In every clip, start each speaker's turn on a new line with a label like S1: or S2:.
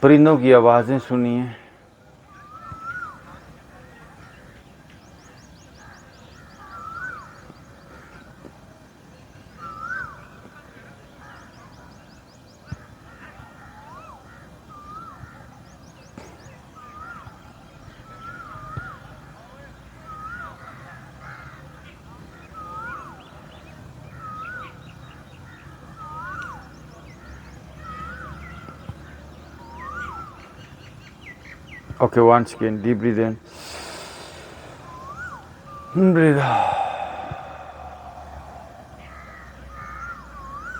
S1: परिंदों की आवाज़ें सुनिए। Okay, once again, deep breathe in. Breathe out.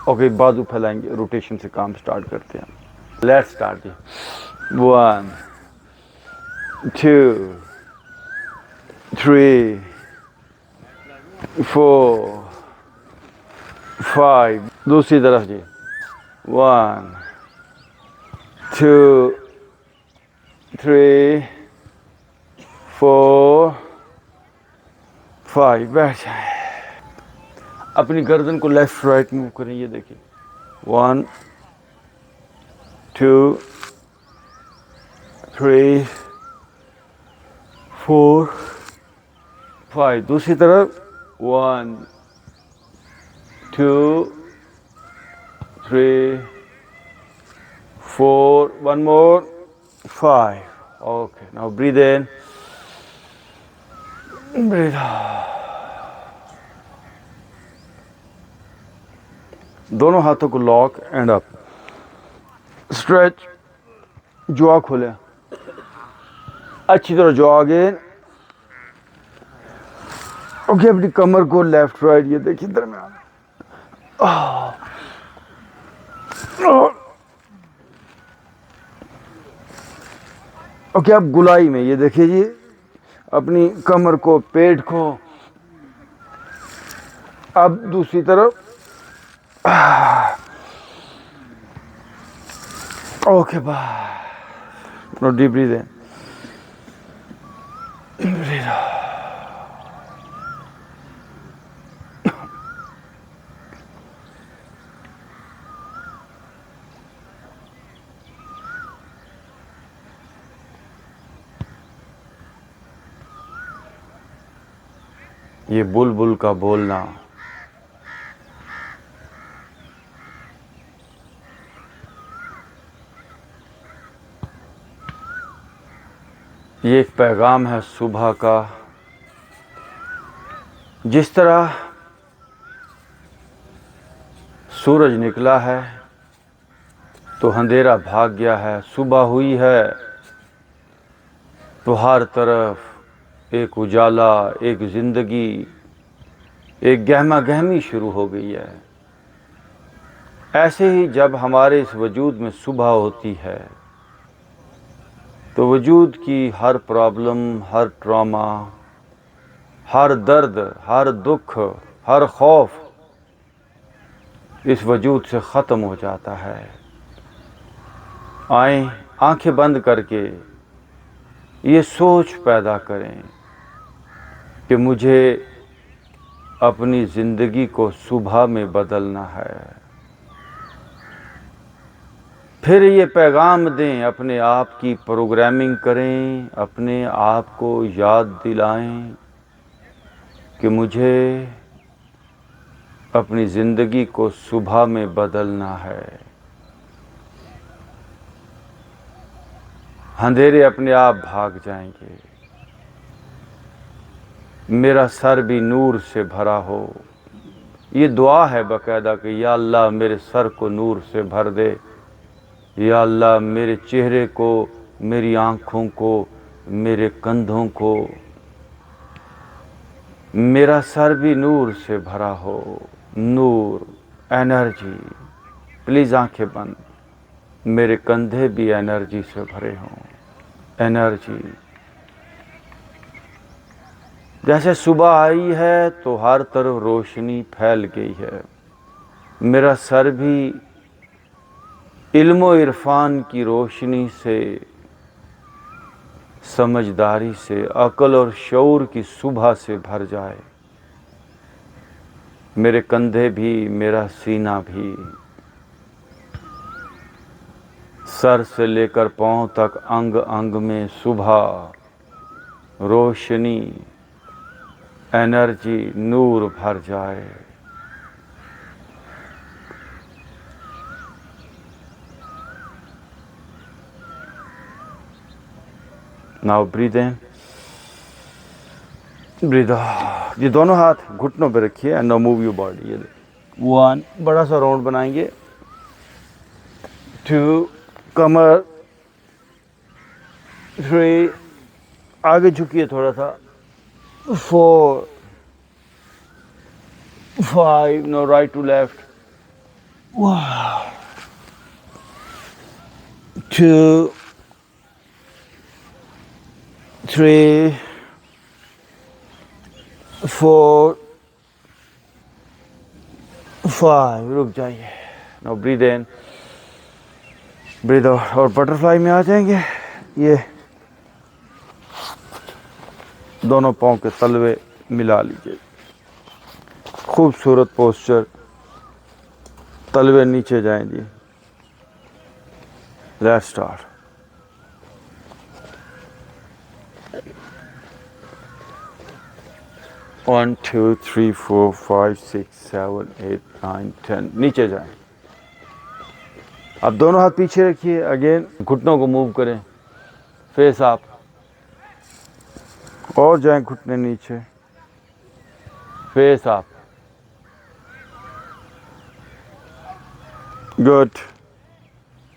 S1: Okay, बाजू फैलाएंगे, रोटेशन से काम स्टार्ट करते हैं। Let's start. 1 2 3 4 5। दूसरी तरफ जी। 1 2 3 4 5। बैठ जाए। अपनी गर्दन को लेफ्ट राइट मूव करें, ये देखिए। 1 2 3 4 5। दूसरी तरफ। 1 2 3 4। One more. 5. Okay, now breathe in. Breathe out. दोनों हाथों को lock and up. Stretch. Jaw खोलें अच्छी तरह, जॉ आगे। ओके, अपनी कमर को लेफ्ट राइट, ये देखिए, दरम्यान। ओके, अब गुलाई में, ये देखिए जी, अपनी कमर को, पेट को। अब दूसरी तरफ। Okay, bye. No, deep breath in, breath out. ये बुलबुल का बोलना, ये एक पैगाम है सुबह का। जिस तरह सूरज निकला है तो अंधेरा भाग गया है, सुबह हुई है तो हर तरफ एक उजाला, एक जिंदगी, एक गहमा गहमी शुरू हो गई है। ऐसे ही जब हमारे इस वजूद में सुबह होती है तो वजूद की हर प्रॉब्लम, हर ट्रॉमा, हर दर्द, हर दुख, हर खौफ इस वजूद से ख़त्म हो जाता है। आएं, आंखें बंद करके ये सोच पैदा करें कि मुझे अपनी ज़िंदगी को सुबह में बदलना है। फिर ये पैगाम दें, अपने आप की प्रोग्रामिंग करें, अपने आप को याद दिलाएं कि मुझे अपनी ज़िंदगी को सुबह में बदलना है। अंधेरे अपने आप भाग जाएंगे, मेरा सर भी नूर से भरा हो। ये दुआ है बाकायदा कि या अल्लाह मेरे सर को नूर से भर दे, या अल्लाह मेरे चेहरे को, मेरी आँखों को, मेरे कंधों को, मेरा सर भी नूर से भरा हो। नूर, एनर्जी। प्लीज़ आंखें बंद। मेरे कंधे भी एनर्जी से भरे हों। एनर्जी। जैसे सुबह आई है तो हर तरफ रोशनी फैल गई है। मेरा सर भी इल्म इरफान की रोशनी से, समझदारी से, अक्ल और शऊर की सुबह से भर जाए। मेरे कंधे भी, मेरा सीना भी। सर से लेकर पांव तक अंग अंग में सुबह, रोशनी, एनर्जी, नूर भर जाए। Now breathe in, breath out. ये दोनों हाथ घुटनों पे रखिए and now move your body. ये 1, बड़ा सा राउंड बनाएंगे। 2, कमर। 3, आगे झुकिए थोड़ा सा। 4, 5, नो राइट टू लेफ्ट। 2, 3, 4, 5, रुक जाइए। Now breathe in, breath out. और बटरफ्लाई में आ जाएंगे। ये दोनों पाँव के तलवे मिला लीजिए, खूबसूरत पोस्चर, तलवे नीचे जाएं जी। Let's start. वन, 2, 3, 4, 5, 6, 7, 8, 9, 10। नीचे जाएं। अब दोनों हाथ पीछे रखिए। अगेन घुटनों को मूव करें, फेस अप, और जाएं घुटने नीचे, फेस अप। गुड।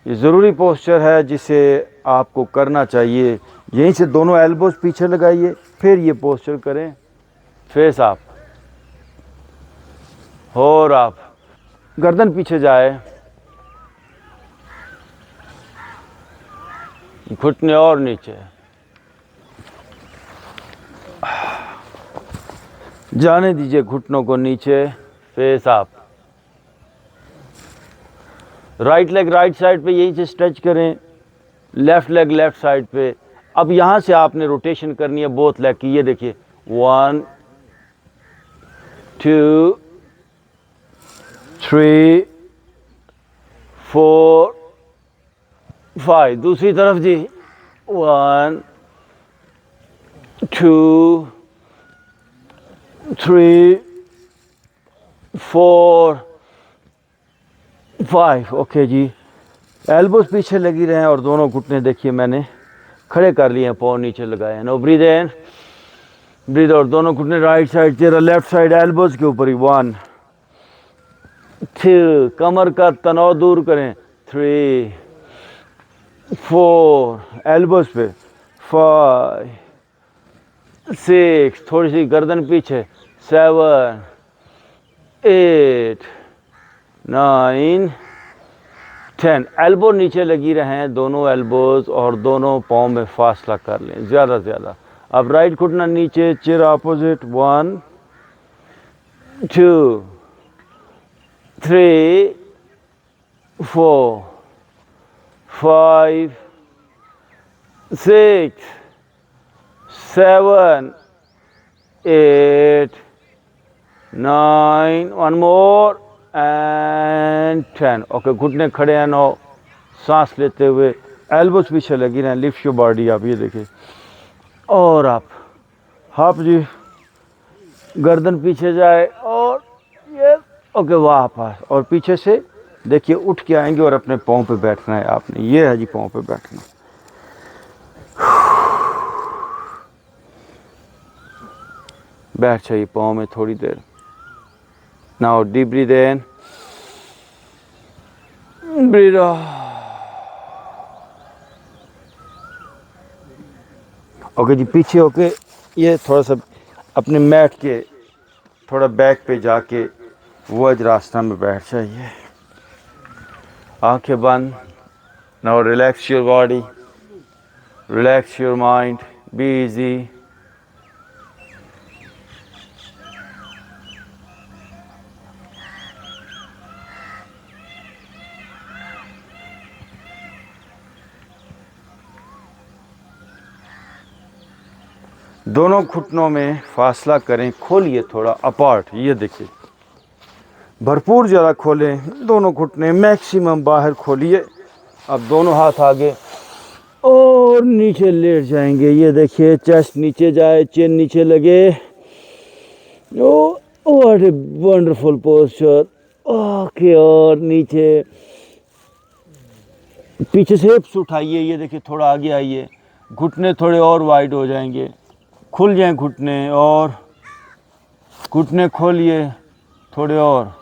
S1: ये ज़रूरी पोस्चर है जिसे आपको करना चाहिए। यहीं से दोनों एल्बोज पीछे लगाइए, फिर ये पोस्चर करें, फेस अप। और आप गर्दन पीछे जाए, घुटने और नीचे जाने दीजिए, घुटनों को नीचे, face up. Right leg right side पे यहीं से स्ट्रेच करें, लेफ्ट लेग लेफ्ट साइड पे। अब यहाँ से आपने रोटेशन करनी है बोथ लेग की। ये देखिए 1, 2, 3, 4, 5। दूसरी तरफ जी 1, 2, 3, 4, 5। ओके जी। एल्बोज पीछे लगी रहे हैं और दोनों घुटने देखिए मैंने खड़े कर लिए हैं, पाँव नीचे लगाए हैं। No breathe in, breath out. दोनों घुटने राइट साइड, चेहरा लेफ्ट साइड, एल्बोज के ऊपर ही। 1, 2, कमर का तनाव दूर करें। 3, 4, एल्बोज पे। 5, 6, थोड़ी सी गर्दन पीछे। 7, 8, 9, 10। एल्बो नीचे लगी रहे हैं, दोनों एल्बोज, और दोनों पाँव में फासला कर लें ज़्यादा से ज़्यादा। अब राइट घुटना नीचे, चेहरा opposite. 1, 2, 3, 4, 5, 6, 7, 8, 9, one more and 10। Okay, घुटने खड़े हैं। नो, सांस लेते हुए एल्बोज पीछे लगी रहे, लिफ्ट योर बॉडी। आप ये देखिए, और आप जी गर्दन पीछे जाए, और ये ओके वापस, और पीछे से देखिए उठ के आएंगे और अपने पाँव पे बैठना है आपने। ये है जी पाँव पे बैठना। बैठ जाइए पाँव में थोड़ी देर। Now deep breath in, breath out. Okay जी, पीछे होके ये थोड़ा सा अपने मैट के थोड़ा बैक पे जाके वज्रासन में बैठ जाइए, आंखें बंद। Now relax your body, relax your mind, be easy. दोनों घुटनों में फासला करें, खोलिए थोड़ा अपार्ट। ये देखिए, भरपूर ज़रा खोलें दोनों घुटने, मैक्सिमम बाहर खोलिए। अब दोनों हाथ आगे और नीचे लेट जाएंगे। ये देखिए चेस्ट नीचे जाए, चिन नीचे लगे। Oh what a wonderful posture. Okay, और नीचे पीछे से हिप्स उठाइए। ये देखिए थोड़ा आगे आइए, घुटने थोड़े और वाइड हो जाएंगे, खुल जाएं घुटने, और घुटने खोलिए थोड़े और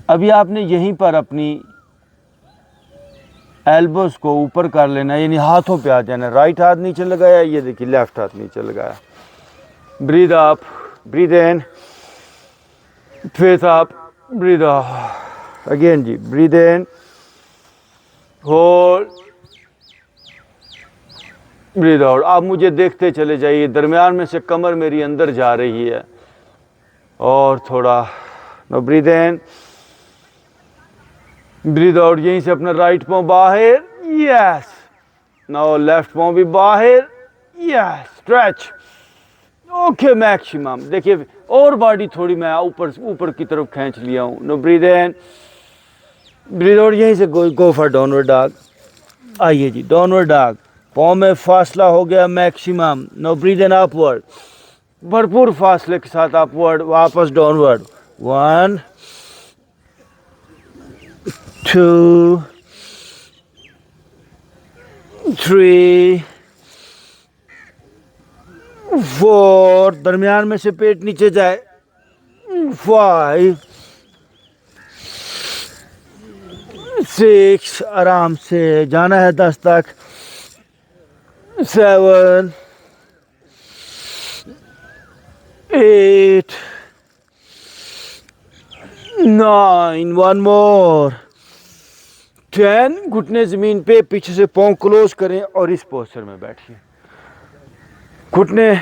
S1: अभी आपने यहीं पर अपनी एल्बोस को ऊपर कर लेना, यानी हाथों पे आ जाना। राइट हाथ नीचे लगाया, ये देखिए लेफ्ट हाथ नीचे लगाया। Breathe up, breathe in, face up, breathe out again जी। Breathe in, hold, breathe out. आप मुझे देखते चले जाइए, दरमियान में से कमर मेरी अंदर जा रही है। और थोड़ा, no breathe in, breathe out. यहीं से अपना राइट पाँव बाहर, यस। नाउ लेफ्ट पाँव भी बाहर, यस। Stretch, okay maximum. देखिए और बॉडी थोड़ी मैं ऊपर की तरफ खींच लिया हूँ। No breathe in, breathe out. यहीं से गो फॉर डाउनवर्ड डॉग। आइए जी, डाउनवर्ड डॉग। पाँव में फासला हो गया maximum. No breathe in upward, भरपूर फासले के साथ अपवर्ड, वापस डाउनवर्ड। 1 2 3 4, दरमियान में से पेट नीचे जाए। 5 6, आराम से जाना है 10 तक। 7 8 9, 1 मोर, 10। घुटने जमीन पे, पीछे से पाँव क्लोज करें और इस पोस्चर में बैठिए। घुटने,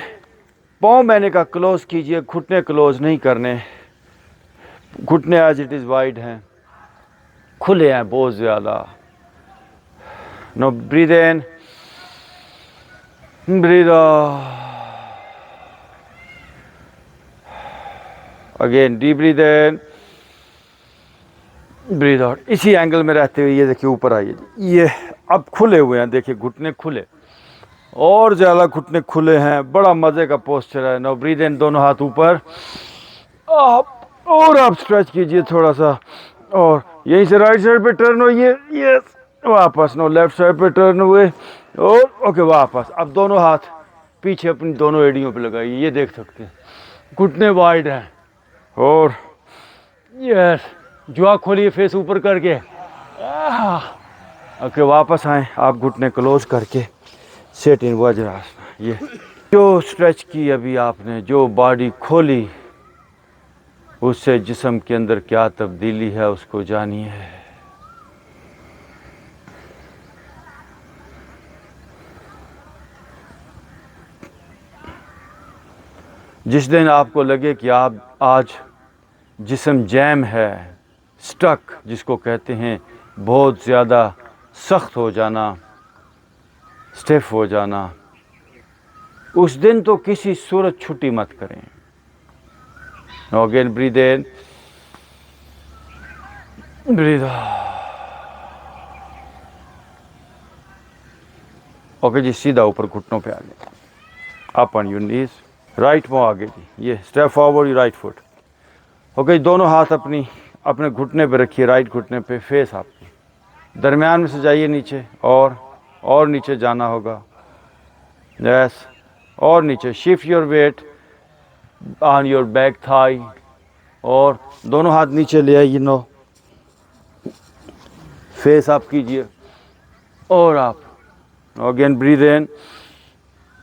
S1: पाँव मैंने का क्लोज कीजिए, घुटने क्लोज नहीं करने। घुटने एज इट इज वाइड हैं, खुले हैं बहुत ज्यादा। No breathe in, breathe out again, deep breathe in, breathe out. इसी एंगल में रहते हुए ये देखिए ऊपर आइए जी। ये अब खुले हुए हैं, देखिए घुटने खुले, और ज़्यादा घुटने खुले हैं। बड़ा मज़े का पोस्चर है। नो ब्रीद इन, दोनों हाथ ऊपर, और आप स्ट्रेच कीजिए थोड़ा सा, और यहीं से राइट साइड पे टर्न होइए, यस। वापस, नो लेफ्ट साइड पे टर्न हुए, और ओके वापस। अब दोनों हाथ पीछे अपनी दोनों एड़ियों पे लगाइए। ये देख सकते हैं घुटने वाइड हैं, और यस, जुआ खोलिए फेस ऊपर करके। ओके वापस आए, आप घुटने क्लोज करके सेट इन वज्रासन। ये जो स्ट्रेच की अभी आपने, जो बॉडी खोली, उससे जिस्म के अंदर क्या तब्दीली है उसको जानिए। जिस दिन आपको लगे कि आप आज जिस्म जैम है, स्टक जिसको कहते हैं, बहुत ज़्यादा सख्त हो जाना, स्टिफ हो जाना, उस दिन तो किसी सूरत छुट्टी मत करें। Again breathe in, breathe out. Okay जी, सीधा ऊपर घुटनों पे आ गए, up on your knees. Right पाँव आगे जी, ये step forward, you right foot. Okay, दोनों हाथ अपने घुटने पे रखिए, राइट घुटने पे, फेस आपकी दरमियान में से जाइए नीचे, और नीचे जाना होगा, यस, और नीचे। Shift your weight on your back thigh, और दोनों हाथ नीचे ले आइए। नो, फेस आप कीजिए, और आप अगेन ब्रीद इन,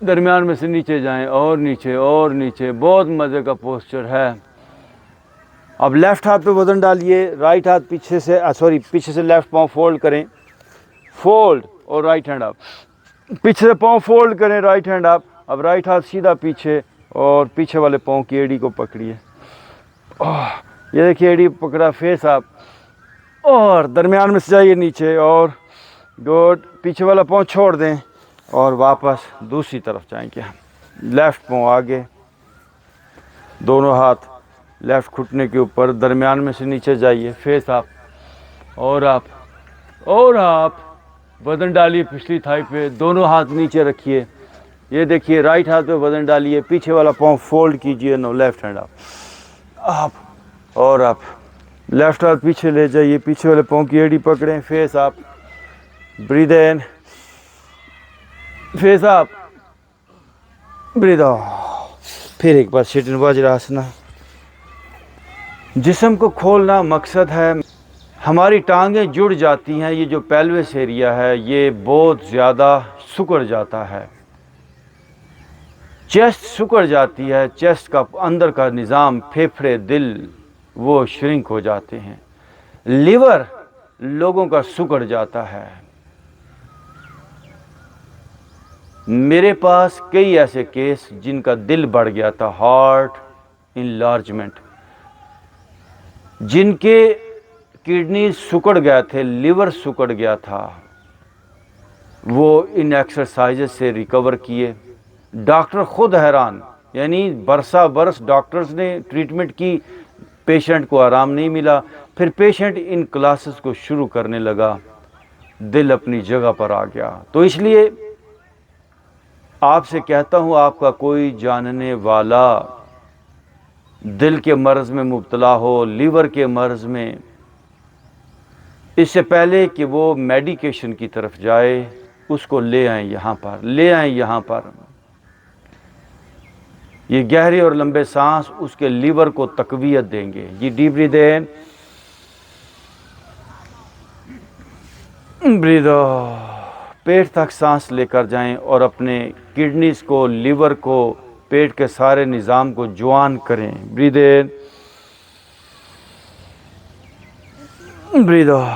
S1: दरमियान में से नीचे जाएं, और नीचे, और नीचे। बहुत मज़े का पोस्चर है। अब लेफ्ट हाथ पे वजन डालिए, राइट हाथ पीछे से लेफ्ट पाँव फोल्ड करें, फोल्ड, और राइट हैंड अप। पीछे से पाँव फोल्ड करें, राइट हैंड अप। अब राइट हाथ सीधा पीछे, और पीछे वाले पाँव की एड़ी को पकड़िए। ये देखिए एड़ी पकड़ा, फेस अप, और दरमियान में से जाइए नीचे, और गुड। पीछे वाला पाँव छोड़ दें, और वापस दूसरी तरफ जाएंगे। लेफ्ट पाँव आगे, दोनों हाथ लेफ़्ट घुटने के ऊपर, दरमियान में से नीचे जाइए, फेस आप, और आप वज़न डालिए पिछली थाई पे, दोनों हाथ नीचे रखिए। ये देखिए, राइट हाथ पे वज़न डालिए, पीछे वाला पाँव फोल्ड कीजिए, नो लेफ़्ट हैंड आप, और आप लेफ़्ट हाथ पीछे ले जाइए, पीछे वाले पाँव की एड़ी पकड़ें, फेस आप, ब्रीद इन, फेस आप, ब्रीद आउट। फिर एक बार सिट इन वज्रासना। जिस्म को खोलना मकसद है। हमारी टांगें जुड़ जाती हैं, ये जो पेल्विस एरिया है ये बहुत ज़्यादा सिकुड़ जाता है, चेस्ट सिकुड़ जाती है, चेस्ट का अंदर का निज़ाम, फेफड़े, दिल, वो श्रिंक हो जाते हैं। लिवर लोगों का सिकुड़ जाता है। मेरे पास कई ऐसे केस जिनका दिल बढ़ गया था, हार्ट इनलार्जमेंट, जिनके किडनी सिकुड़ गए थे, लिवर सिकुड़ गया था, वो इन एक्सरसाइजेस से रिकवर किए। डॉक्टर खुद हैरान, यानी बरसा बरस डॉक्टर्स ने ट्रीटमेंट की, पेशेंट को आराम नहीं मिला। फिर पेशेंट इन क्लासेस को शुरू करने लगा, दिल अपनी जगह पर आ गया। तो इसलिए आपसे कहता हूँ, आपका कोई जानने वाला दिल के मर्ज़ में मुब्तला हो, लीवर के मर्ज़ में, इससे पहले कि वो मेडिकेशन की तरफ जाए, उसको ले आएं यहाँ पर, ले आएं यहाँ पर। ये गहरे और लंबे सांस उसके लीवर को तकवीयत देंगे। ये deep breath in, breath out, पेट तक सांस लेकर जाएं और अपने किडनीज को, लीवर को, पेट के सारे निज़ाम को जवान करें। ब्रीथ इन, ब्रीथ आउट,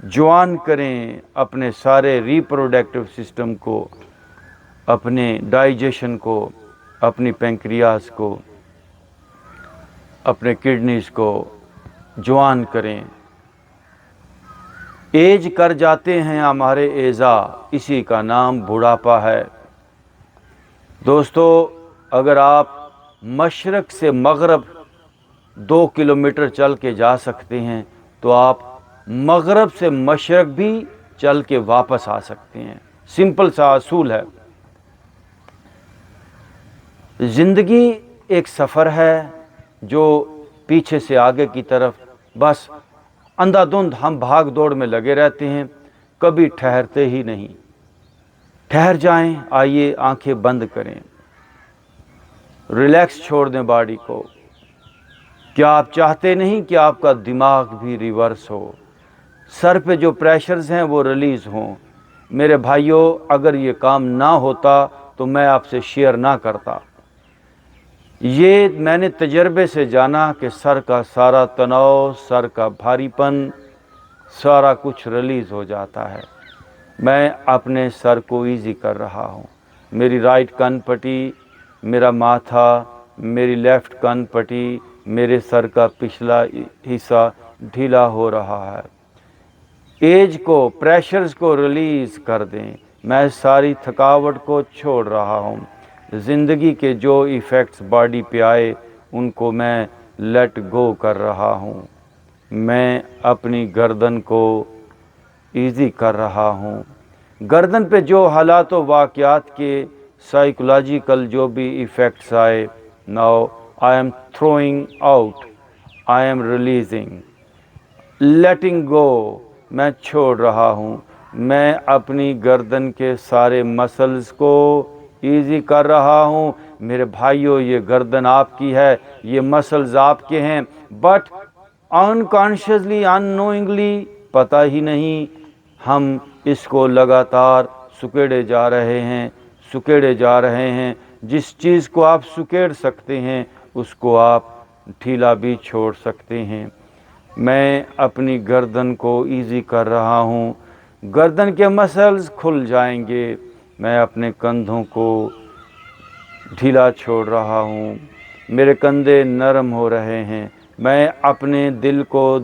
S1: जवान करें अपने सारे रिप्रोडक्टिव सिस्टम को, अपने डाइजेशन को, अपनी पेंक्रियाज को, अपने किडनीज को जवान करें। एज कर जाते हैं हमारे एज़ा, इसी का नाम बुढ़ापा है। दोस्तों, अगर आप मशरक़ से मग़रब 2 किलोमीटर चल के जा सकते हैं तो आप मग़रब से मशरक़ भी चल के वापस आ सकते हैं। सिंपल सा असूल है। ज़िंदगी एक सफ़र है जो पीछे से आगे की तरफ, बस अंधाधुंध हम भाग दौड़ में लगे रहते हैं, कभी ठहरते ही नहीं। ठहर जाएं, आइए आंखें बंद करें, रिलैक्स छोड़ दें बॉडी को। क्या आप चाहते नहीं कि आपका दिमाग भी रिवर्स हो, सर पे जो प्रेशर्स हैं वो रिलीज़ हों? मेरे भाइयों, अगर ये काम ना होता तो मैं आपसे शेयर ना करता। ये मैंने तजर्बे से जाना कि सर का सारा तनाव, सर का भारीपन, सारा कुछ रिलीज़ हो जाता है। मैं अपने सर को ईज़ी कर रहा हूँ। मेरी राइट कान पट्टी, मेरा माथा, मेरी लेफ़्ट कान पट्टी, मेरे सर का पिछला हिस्सा ढीला हो रहा है। एज को, प्रेशर्स को रिलीज़ कर दें। मैं सारी थकावट को छोड़ रहा हूँ। ज़िंदगी के जो इफ़ेक्ट्स बॉडी पे आए उनको मैं लेट गो कर रहा हूँ। मैं अपनी गर्दन को ईज़ी कर रहा हूँ। गर्दन पे जो हालात व वाक़यात के साइकोलॉजिकल जो भी इफ़ेक्ट्स आए, now I am throwing out, I am releasing, letting go. मैं छोड़ रहा हूँ। मैं अपनी गर्दन के सारे मसल्स को ईज़ी कर रहा हूँ। मेरे भाइयों, ये गर्दन आपकी है, ये मसल्स आपके हैं, बट अनकॉन्शियसली, अननोइंगली, पता ही नहीं, हम इसको लगातार सुकेड़े जा रहे हैं, सुकेड़े जा रहे हैं। जिस चीज़ को आप सुकेड़ सकते हैं उसको आप ढीला भी छोड़ सकते हैं। मैं अपनी गर्दन को ईज़ी कर रहा हूँ। गर्दन के मसल्स खुल जाएंगे। मैं अपने कंधों को ढीला छोड़ रहा हूँ। मेरे कंधे नरम हो रहे हैं। मैं अपने दिल को,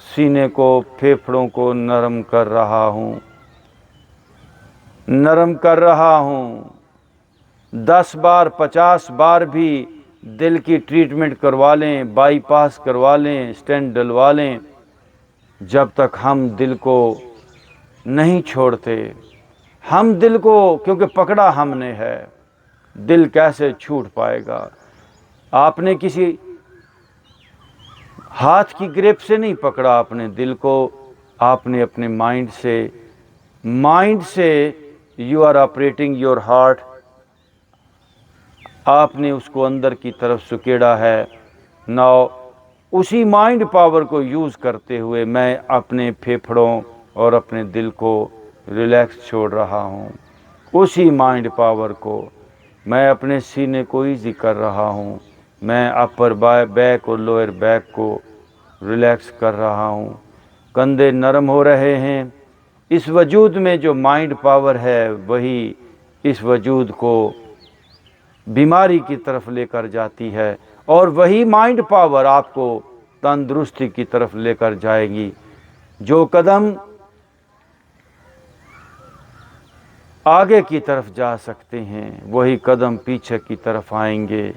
S1: सीने को, फेफड़ों को नरम कर रहा हूँ, नरम कर रहा हूँ। 10 बार, 50 बार भी दिल की ट्रीटमेंट करवा लें, बाईपास करवा लें, स्टेंट डलवा लें, जब तक हम दिल को नहीं छोड़ते, हम दिल को, क्योंकि पकड़ा हमने है, दिल कैसे छूट पाएगा। आपने किसी हाथ की ग्रिप से नहीं पकड़ा आपने दिल को, आपने अपने माइंड से you are operating your heart, आपने उसको अंदर की तरफ सुकेड़ा है। नाउ उसी माइंड पावर को यूज़ करते हुए मैं अपने फेफड़ों और अपने दिल को रिलैक्स छोड़ रहा हूँ। उसी माइंड पावर को मैं अपने सीने को ईजी कर रहा हूँ। मैं अपर बैक और लोअर बैक को रिलैक्स कर रहा हूँ। कंधे नरम हो रहे हैं। इस वजूद में जो माइंड पावर है वही इस वजूद को बीमारी की तरफ लेकर जाती है, और वही माइंड पावर आपको तंदुरुस्ती की तरफ लेकर जाएगी। जो कदम आगे की तरफ जा सकते हैं वही कदम पीछे की तरफ आएंगे।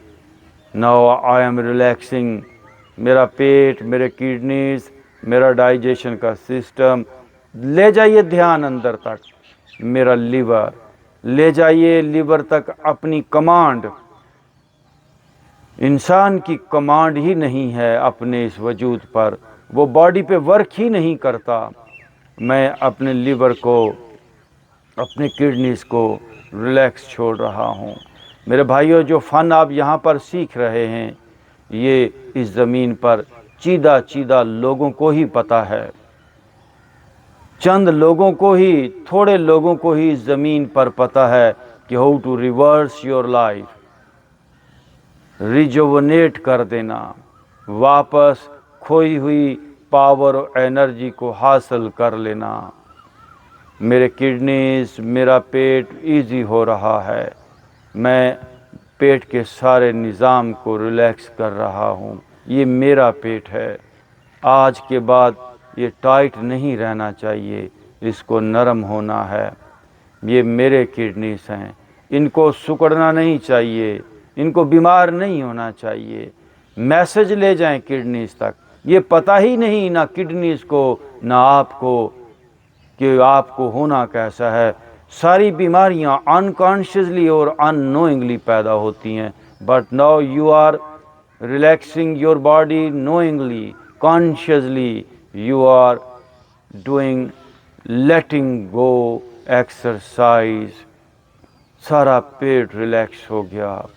S1: Now I am relaxing. मेरा पेट, मेरे किडनीज, मेरा डाइजेशन का सिस्टम, ले जाइए ध्यान अंदर तक। मेरा लीवर, ले जाइए लीवर तक अपनी कमांड। इंसान की कमांड ही नहीं है अपने इस वजूद पर, वो बॉडी पे वर्क ही नहीं करता। मैं अपने लीवर को, अपने किडनीज को रिलैक्स छोड़ रहा हूँ। मेरे भाइयों, जो फ़न आप यहाँ पर सीख रहे हैं ये इस ज़मीन पर चीदा लोगों को ही पता है। चंद लोगों को ही, थोड़े लोगों को ही इस ज़मीन पर पता है कि how to reverse your life, rejuvenate कर देना, वापस खोई हुई पावर और एनर्जी को हासिल कर लेना। मेरे किडनीज, मेरा पेट इजी हो रहा है। मैं पेट के सारे निज़ाम को रिलैक्स कर रहा हूँ। ये मेरा पेट है। आज के बाद ये टाइट नहीं रहना चाहिए, इसको नरम होना है। ये मेरे किडनीज हैं, इनको सिकुड़ना नहीं चाहिए, इनको बीमार नहीं होना चाहिए। मैसेज ले जाएं किडनीज तक। ये पता ही नहीं ना किडनीज को ना आपको कि आपको होना कैसा है। सारी बीमारियां अनकॉन्शियसली और अननोइंगली पैदा होती हैं, but now you are relaxing your body knowingly, consciously you are doing letting go exercise. सारा पेट रिलैक्स हो गया,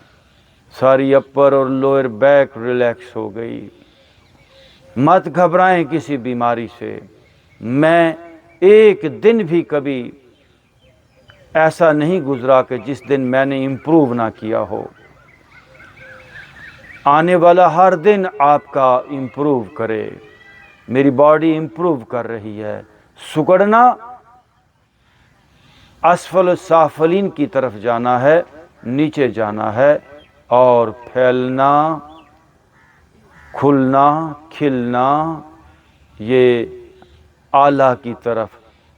S1: सारी अपर और लोअर बैक रिलैक्स हो गई। मत घबराएं किसी बीमारी से। मैं एक दिन भी कभी ऐसा नहीं गुजरा कि जिस दिन मैंने इम्प्रूव ना किया हो। आने वाला हर दिन आपका इम्प्रूव करे। मेरी बॉडी इम्प्रूव कर रही है। सुकड़ना असफल साफलीन की तरफ जाना है, नीचे जाना है, और फैलना, खुलना, खिलना, ये आला की तरफ,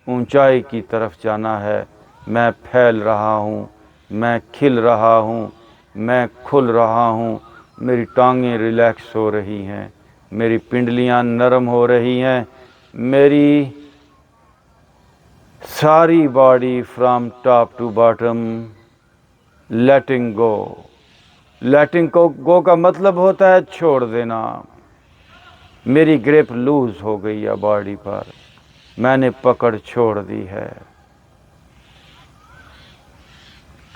S1: ऊंचाई की तरफ जाना है। मैं फैल रहा हूँ, मैं खिल रहा हूँ, मैं खुल रहा हूँ। मेरी टांगें रिलैक्स हो रही हैं, मेरी पिंडलियाँ नरम हो रही हैं। मेरी सारी body from top to bottom letting go. Letting go का मतलब होता है छोड़ देना। मेरी ग्रिप लूज हो गई है बॉडी पर, मैंने पकड़ छोड़ दी है।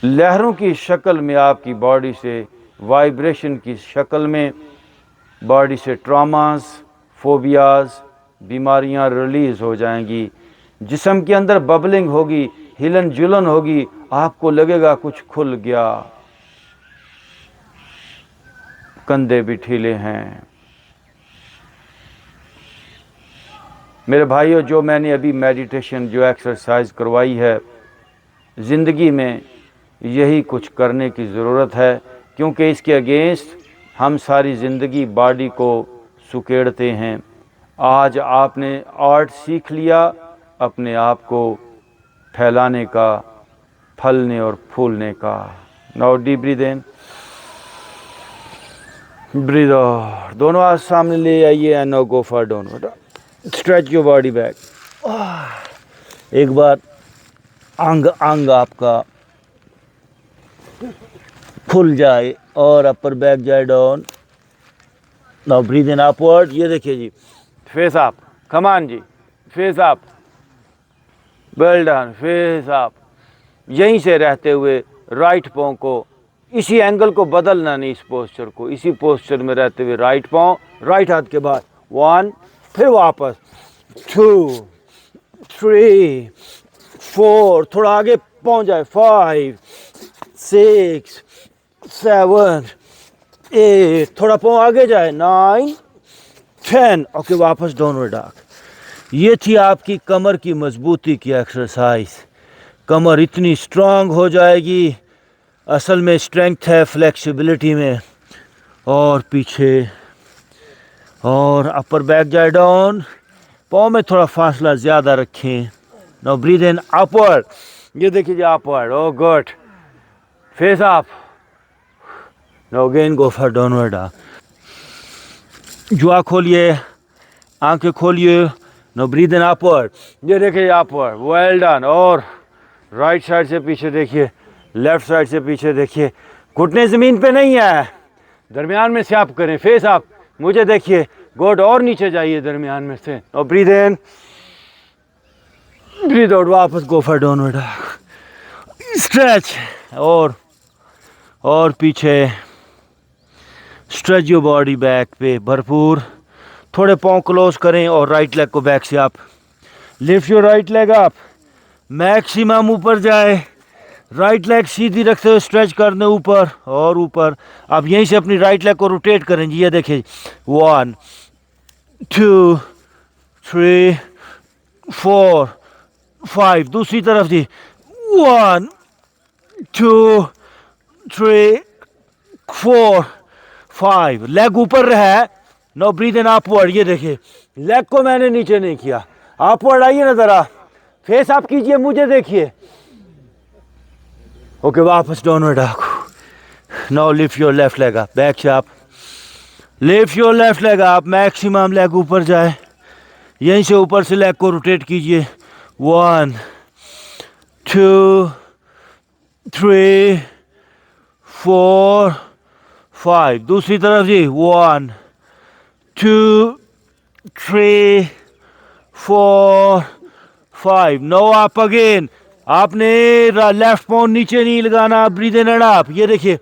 S1: लहरों की शक्ल में आपकी बॉडी से, वाइब्रेशन की शक्ल में बॉडी से ट्रॉमास, फोबियाज, बीमारियां रिलीज़ हो जाएंगी। जिस्म के अंदर बबलिंग होगी, हिलन जुलन होगी, आपको लगेगा कुछ खुल गया। कंधे भी ढीले हैं। मेरे भाइयों, जो मैंने अभी मेडिटेशन, जो एक्सरसाइज करवाई है, ज़िंदगी में यही कुछ करने की ज़रूरत है, क्योंकि इसके अगेंस्ट हम सारी ज़िंदगी बॉडी को सुकेड़ते हैं। आज आपने आर्ट सीख लिया अपने आप को फैलाने का, फलने और फूलने का। Now deep breath in, breathe out, दोनों हाथ सामने ले आइए and now go for downward, stretch your body back. एक बार अंग अंग आपका खुल जाए और अपर बैक जाए down. Now breathe in upward, ये देखिए जी, फेस अप, कम ऑन जी, face up, well done, face up. यहीं से रहते हुए राइट पाँव को, इसी एंगल को बदलना नहीं, इस पोस्चर को, इसी पोस्चर में रहते हुए राइट पाँव, राइट हाथ के बाद 1, फिर वापस 2, 3, 4, थोड़ा आगे पहुंच जाए, 5, 6, 7, 8, थोड़ा पाँव आगे जाए, 9, 10, ओके वापस डाउनवर्ड डॉग। ये थी आपकी कमर की मजबूती की एक्सरसाइज। कमर इतनी स्ट्रांग हो जाएगी, असल में स्ट्रेंथ है फ्लेक्सिबिलिटी में। और पीछे, और अपर बैक जाए डाउन, पाँव में थोड़ा फासला ज़्यादा रखें। नाउ ब्रीथ इन अपवर्ड, ये देखिए upward, oh good, face up. Now again go for downward dog. जुआ खोलिए, आंखें खोलिए। नाउ ब्रीथ इन अपवर्ड, ये देखिए अपवर्ड, वेल डन। और राइट साइड से पीछे देखिए, लेफ्ट साइड से पीछे देखिए, घुटने ज़मीन पे नहीं है, दरमियान में से आप करें, फेस आप मुझे देखिए, गुड, और नीचे जाइए दरमियान में से। और ब्रीथ इन, ब्रीथ आउट, वापस गो फॉर डाउनवर्ड स्ट्रेच। और पीछे स्ट्रेच योर बॉडी बैक पे भरपूर, थोड़े पाँव क्लोज करें और राइट लेग को बैक से up, lift your right leg up, maximum ऊपर जाए, राइट लेग सीधी रखते हुए स्ट्रेच करने ऊपर और ऊपर। आप यहीं से अपनी राइट लेग को रोटेट करें जी, ये देखिए 1, 2, 3, 4, 5, दूसरी तरफ जी, 1, 2, 3, 4, 5, लेग ऊपर रहा है। नो ब्रीथ इन अपवर्ड, ये देखिए लेग को मैंने नीचे नहीं किया, अपवर्ड आइए ना जरा, फेस अप कीजिए, मुझे देखिए, ओके वापस downward dog. Now lift your left leg up, back से up, lift your left leg up, maximum leg ऊपर जाए, यहीं से ऊपर से लेग को रोटेट कीजिए, 1, 2, 3, 4, 5, दूसरी तरफ जी, 1, 2, 3, 4, 5, नो अप अगेन। आपने लेफ्ट पाउंड नीचे नहीं लगाना, ब्रीथ इन एंड अप, ये देखिए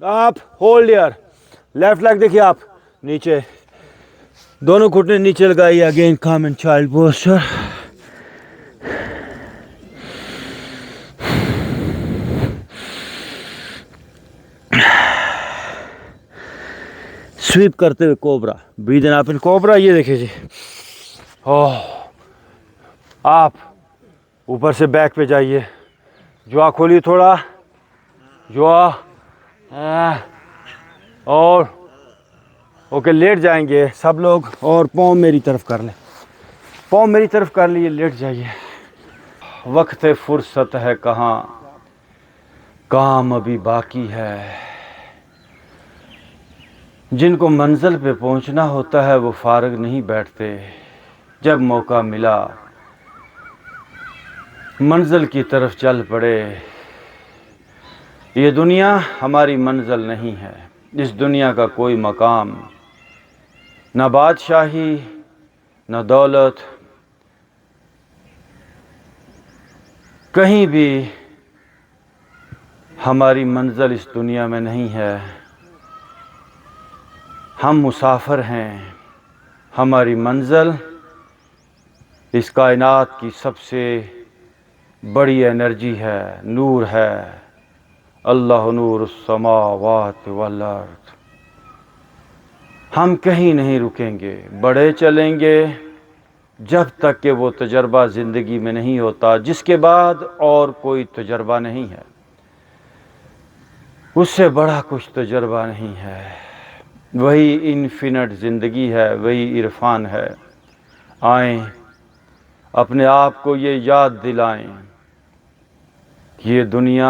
S1: आप होल्ड यार, लेफ्ट लेग देखिए आप नीचे, दोनों घुटने नीचे लगाइए, again come in child posture. स्वीप करते हुए cobra, breathe in up in cobra, ये देखिए जी, ओह, आप ऊपर से बैक पे जाइए, जुआ खोलिए थोड़ा, जुआ, और ओके लेट जाएंगे सब लोग, और पाँव मेरी तरफ कर लें, पाँव मेरी तरफ कर लिए, लेट जाइए। वक्त फुर्सत है कहाँ, काम अभी बाकी है, जिनको मंजिल पे पहुंचना होता है वो फारग नहीं बैठते, जब मौका मिला मंजिल की तरफ चल पड़े। ये दुनिया हमारी मंजिल नहीं है, इस दुनिया का कोई मकाम, न बादशाही न दौलत, कहीं भी हमारी मंजिल इस दुनिया में नहीं है। हम मुसाफिर हैं, हमारी मंजिल इस कायनात की सबसे बड़ी एनर्जी है, नूर है, अल्लाह नूर समावात वल अर्द। हम कहीं नहीं रुकेंगे, बढ़े चलेंगे जब तक कि वो तजर्बा ज़िंदगी में नहीं होता जिसके बाद और कोई तजर्बा नहीं है, उससे बड़ा कुछ तजर्बा नहीं है। वही इन्फिनिट ज़िंदगी है, वही इरफान है। आएँ अपने आप को ये याद दिलाएं कि ये दुनिया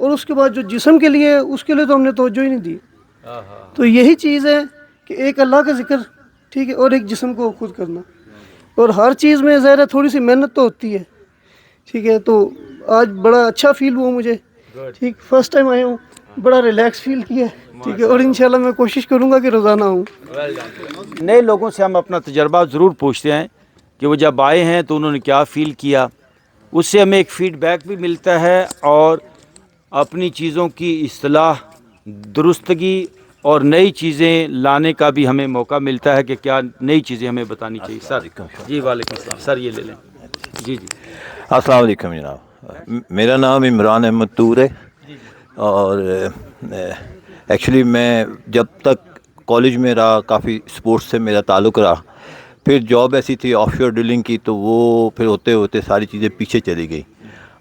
S2: और उसके बाद जो जिस्म के लिए, उसके लिए तो हमने तवज्जो ही नहीं दी। तो यही चीज़ है कि एक अल्लाह का जिक्र, ठीक है, और एक जिस्म को खुद करना। और हर चीज़ में ज़ाहिर है थोड़ी सी मेहनत तो होती है, ठीक है। तो आज बड़ा अच्छा फील हुआ मुझे, ठीक, फर्स्ट टाइम आया हूँ, बड़ा रिलैक्स फील किया, ठीक है। और इंशाल्लाह मैं कोशिश करूँगा कि रोज़ाना आऊँ।
S1: नए लोगों से हम अपना तजर्बा ज़रूर पूछते हैं कि वो जब आए हैं तो उन्होंने क्या फ़ील किया, उससे हमें एक फ़ीडबैक भी मिलता है और अपनी चीज़ों की इस्लाह, दुरुस्तगी और नई चीज़ें लाने का भी हमें मौका मिलता है कि क्या नई चीज़ें हमें बतानी चाहिए। सर जी, वालेकुम सलाम सर, ये ले लें। जी जी,
S3: अस्सलाम वालेकुम जनाब, मेरा नाम इमरान अहमद तूर है और एक्चुअली मैं जब तक कॉलेज में रहा काफ़ी स्पोर्ट्स से मेरा ताल्लुक़ रहा। फिर जॉब ऐसी थी ऑफशोर ड्रिलिंग की, तो वो फिर होते होते सारी चीज़ें पीछे चली गई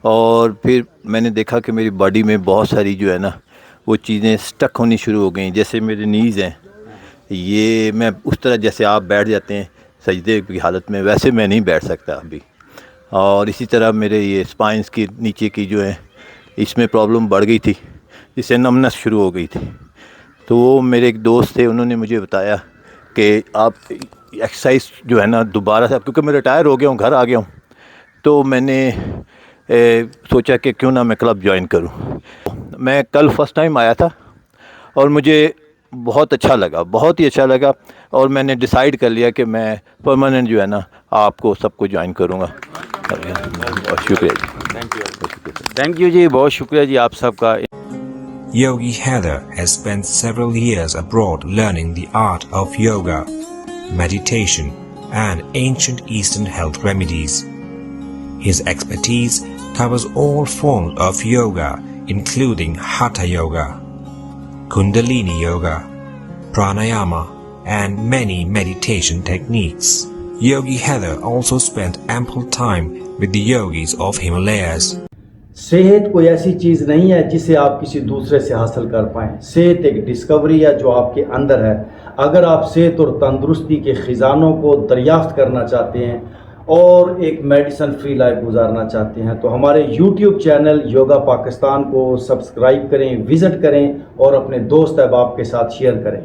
S3: और फिर मैंने देखा कि मेरी बॉडी में बहुत सारी जो है ना वो चीज़ें स्टक होनी शुरू हो गई। जैसे मेरे नीज़ हैं, ये मैं उस तरह जैसे आप बैठ जाते हैं सजदे की हालत में, वैसे मैं नहीं बैठ सकता अभी। और इसी तरह मेरे ये स्पाइंस की नीचे की जो है इसमें प्रॉब्लम बढ़ गई थी, जिससे नमनस शुरू हो गई थी। तो वो मेरे एक दोस्त थे, उन्होंने मुझे बताया कि आप एक्सरसाइज जो है ना दोबारा से, क्योंकि मैं रिटायर हो गया हूँ, घर आ गया हूँ, तो मैंने सोचा कि क्यों ना मैं क्लब ज्वाइन करूँ। मैं कल फर्स्ट टाइम आया था और मुझे बहुत अच्छा लगा, बहुत ही अच्छा लगा, और मैंने डिसाइड कर लिया कि मैं परमानेंट जो है ना आपको सबको ज्वाइन करूँगा। बहुत शुक्रिया जी,
S1: थैंक यू जी, बहुत शुक्रिया जी आप सबका।
S4: Yogi Heather has spent several years abroad learning the art of yoga, meditation, and ancient Eastern health remedies. His expertise covers all forms of yoga, including Hatha Yoga, Kundalini Yoga, Pranayama, and many meditation techniques. Yogi Heather also spent ample time with the yogis of Himalayas.
S5: सेहत कोई ऐसी चीज़ नहीं है जिसे आप किसी दूसरे से हासिल कर पाएँ। सेहत एक डिस्कवरी है जो आपके अंदर है। अगर आप सेहत और तंदुरुस्ती के ख़जानों को दरियाफ्त करना चाहते हैं और एक मेडिसन फ्री लाइफ गुजारना चाहते हैं तो हमारे YouTube चैनल योगा पाकिस्तान को सब्सक्राइब करें, विज़िट करें और अपने दोस्त अहबाब के साथ शेयर करें।